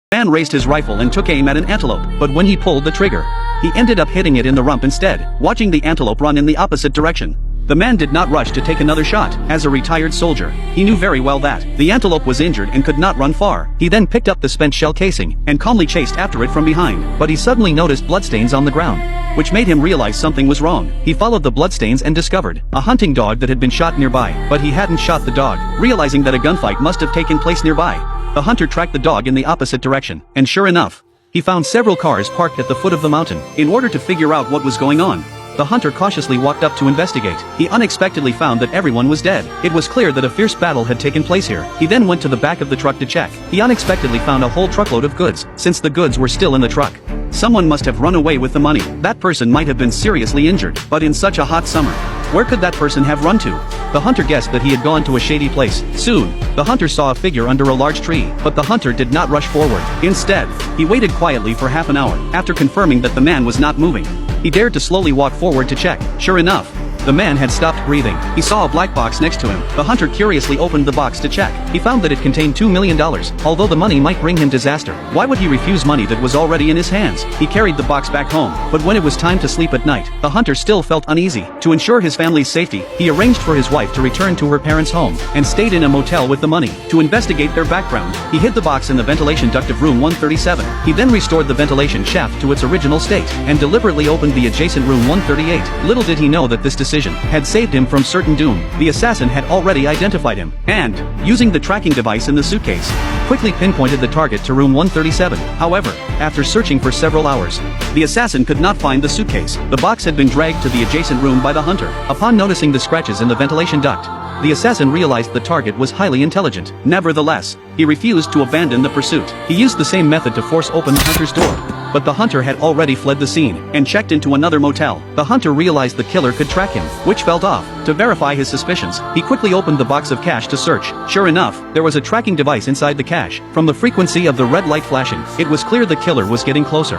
The man raised his rifle and took aim at an antelope, but when he pulled the trigger, he ended up hitting it in the rump instead, watching the antelope run in the opposite direction. The man did not rush to take another shot. As a retired soldier, he knew very well that the antelope was injured and could not run far. He then picked up the spent shell casing and calmly chased after it from behind, but he suddenly noticed bloodstains on the ground, which made him realize something was wrong. He followed the bloodstains and discovered a hunting dog that had been shot nearby, but he hadn't shot the dog. Realizing that a gunfight must have taken place nearby, the hunter tracked the dog in the opposite direction, and sure enough, he found several cars parked at the foot of the mountain. In order to figure out what was going on, the hunter cautiously walked up to investigate. He unexpectedly found that everyone was dead. It was clear that a fierce battle had taken place here. He then went to the back of the truck to check. He unexpectedly found a whole truckload of goods. Since the goods were still in the truck, someone must have run away with the money. That person might have been seriously injured, but in such a hot summer, where could that person have run to? The hunter guessed that he had gone to a shady place. Soon, the hunter saw a figure under a large tree, but the hunter did not rush forward. Instead, he waited quietly for half an hour. After confirming that the man was not moving, he dared to slowly walk forward to check. Sure enough, the man had stopped breathing. He saw a black box next to him. The hunter curiously opened the box to check. He found that it contained $2 million. Although the money might bring him disaster, why would he refuse money that was already in his hands? He carried the box back home, but when it was time to sleep at night, the hunter still felt uneasy. To ensure his family's safety, he arranged for his wife to return to her parents' home, and stayed in a motel with the money. To investigate their background, he hid the box in the ventilation duct of room 137. He then restored the ventilation shaft to its original state, and deliberately opened the adjacent room 138. Little did he know that this decision had saved him from certain doom. The assassin had already identified him, and, using the tracking device in the suitcase, quickly pinpointed the target to room 137. However, after searching for several hours, the assassin could not find the suitcase. The box had been dragged to the adjacent room by the hunter. Upon noticing the scratches in the ventilation duct, the assassin realized the target was highly intelligent. Nevertheless, he refused to abandon the pursuit. He used the same method to force open the hunter's door, but the hunter had already fled the scene and checked into another motel. The hunter realized the killer could track him, which felt off. To verify his suspicions, he quickly opened the box of cash to search. Sure enough, there was a tracking device inside the cash. From the frequency of the red light flashing, it was clear the killer was getting closer.